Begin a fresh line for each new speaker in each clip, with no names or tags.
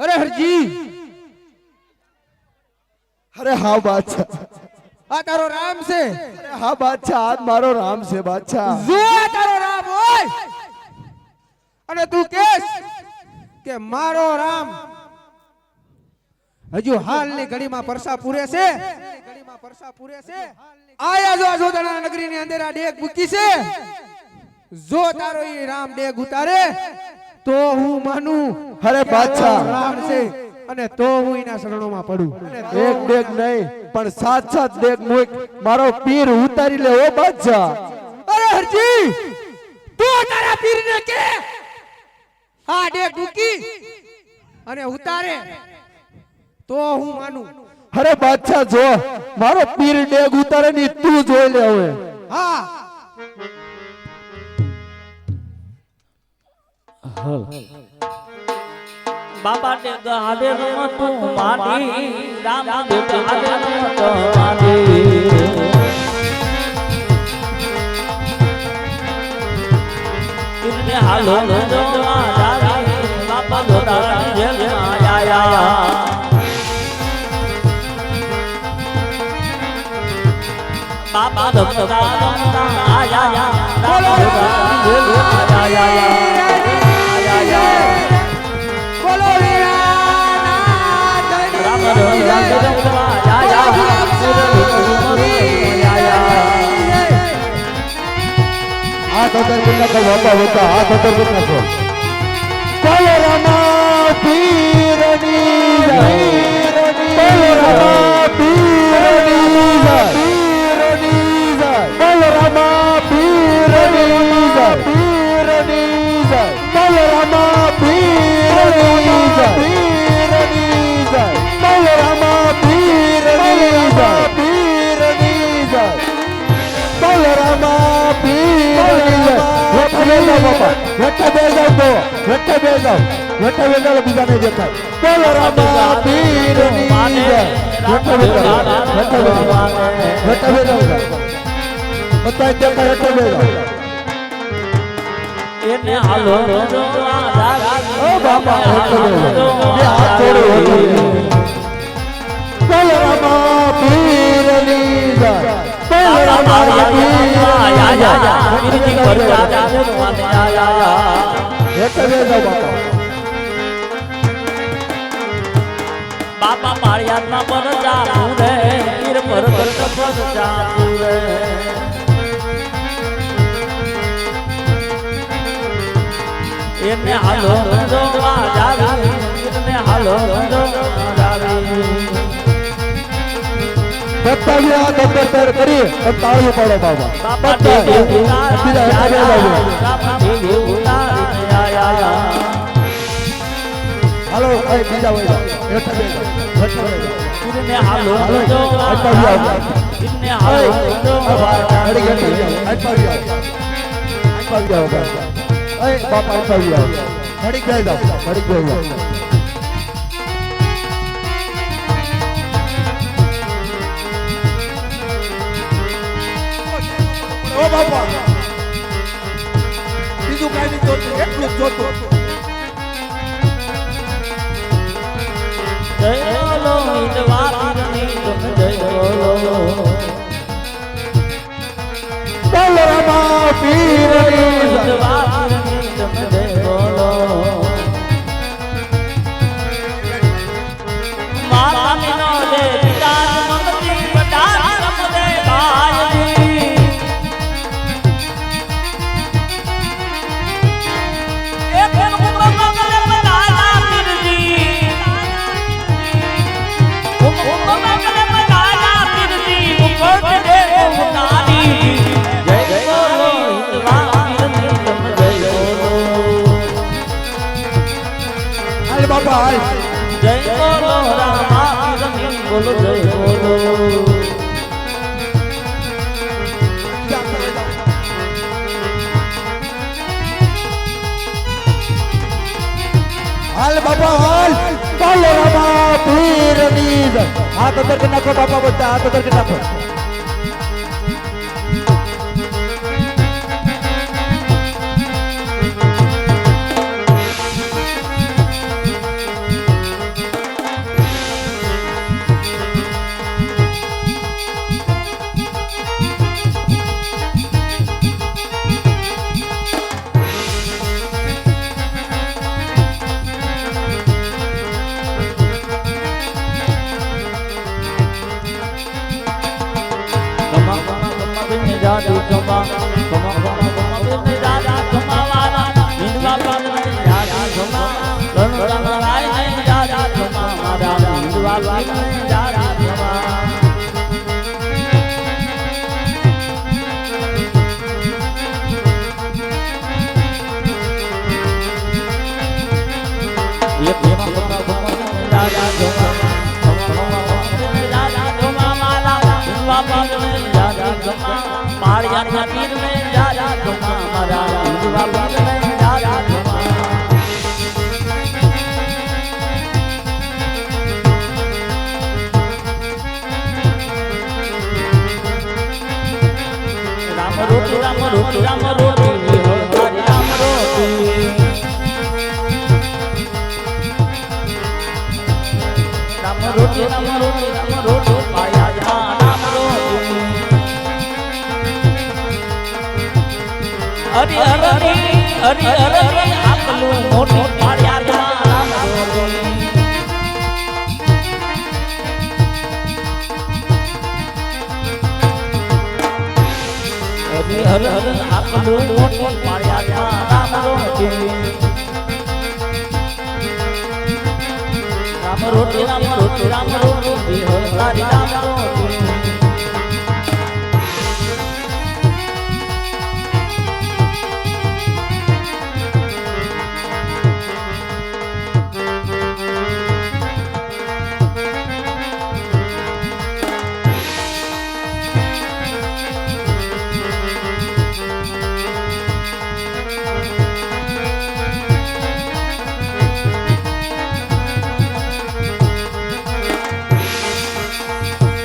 अरे हरजी,
अरे हाँ बादशाह,
आ तारो राम से।
अरे हाँ बादशाह, आज मारो राम से बादशाह।
जो तारो राम होय અને તું કેસ કે મારો રામ હજુ હાલની ઘડીમાં પરસા પૂરે છે, આયા જો આજોદણા નગરીની અંદર આ ડેગ મૂકી છે, જો તારો ઈ રામ ડેગ ઉતારે તો હું માનું
અરે બાદશાહ,
રામ છે અને તો હું એના શરણોમાં પડું।
એક ડેગ નહીં પણ સાત સાત ડેગ મૂક મારો પીર ઉતારી લે ઓ બાદશાહ।
અરે હરજી, તું તારા પીરને કે આ ડેગ મૂકી અને ઉતારે તો હું માનું।
અરે બાદશાહ જો મારો પીર ડેગ ઉતારે ની તું જોઈ લે હવે।
હા
बाबा ने गावे तू मानी राम ने गावे तो मानी तुमने हालो जो आया बाबा गोतारा जेल में आया बाबा गोतारा आया बाबा गोतारा जेल में आया
બોલો વીરાનાથ
राम
हाथ उधर को नखो बाबा होता, हाथ उधर को नखो। बोलो रामा पीरनी जय, बोलो रामा पीरनी जय, बोलो रामा पीरनी जय, बोलो रामा पीरनी जय, बोलो रामा पीरनी जय, बोलो रामा बीजा नहीं देखा। बोलो रामा पीरनी जय, बताए देखा
इन्हें हालो
ओ बाबा ये हाथ छोड़ो। बोलो रामा पीरनी जय, बोलो रामा
बाबा मारिया पर जाऊ रे पीर पर जाऊ रे इन्हें हालो जो आजादी इन्हें हालो जो आजादी
बताइए हाथ अंदर करिए अब तालियां पड़ो बाबा। हेलो भाई बीजा भाई हेठा बेजा
इन्हें हालो जो इन्हें हालो जो
अड़ी गड़ी हटपा गया होगा ए बापा हटपा गया खड़ी गए जाओ खड़ी गए जाओ। ओ बापा बीजू काई नहीं जोतो એટલું જોતો।
जय बोलो हिंदवा पीरनी तुम जय बोलो
बोलो रामा पीरनी
हिंदवा पीरनी तुम जय बोलो माता मीनो दे पिता ममती बता रम दे भाई एक मुकुम मगल बताया पीरनी मुकुम मगल बताया पीरनी मुकुट दे मुतारी जय बोलो हिंदवा पीरनी तुम जय बोलो
अरे बाबा
जय बोलो रामा पीरनी बोलो जय बोलो
हाल बाबा हाल बोलो रामा पीरनी जय। हाथ अंदर के नाखो बाबा बोलता हाथ अंदर के नाखो।
જાદુ જમા જમા જમા જાદુ જમા વાલા હિંદવા પાદને જાદુ જમા રણરામ રાય ને જાદુ જમા મારા હિંદવા પાદને જાદુ જમા ये प्रेम राजा जमा राजा जमा माला बाबा में राजा जमा मारिया तीर में राजा जमा मारा बाबा में राजा जमा राम रोटी राम रोटी राम रोटी राम रोटी राम रोटी पाया जा राम रोटी हरि हरि आपलू मोटी पाया जा राम रोटी हरि हरि आपलू मोटी पाया जा राम रोटी राम रोटी राम रोटी राम रोटी हरि राम रोटी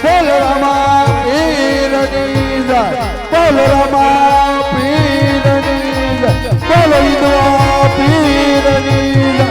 બોલો રામા પીરની જય બોલો રામા પીરની જય બોલો ઈદવા પીરની જય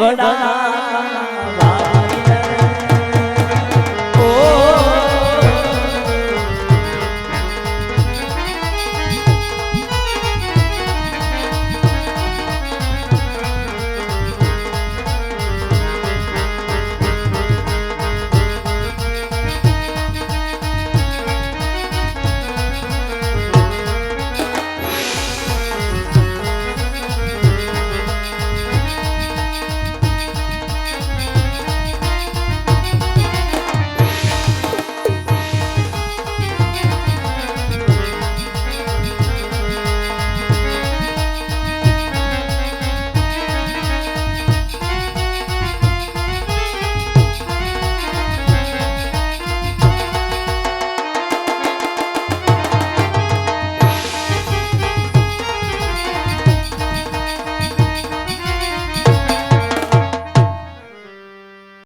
बड़ा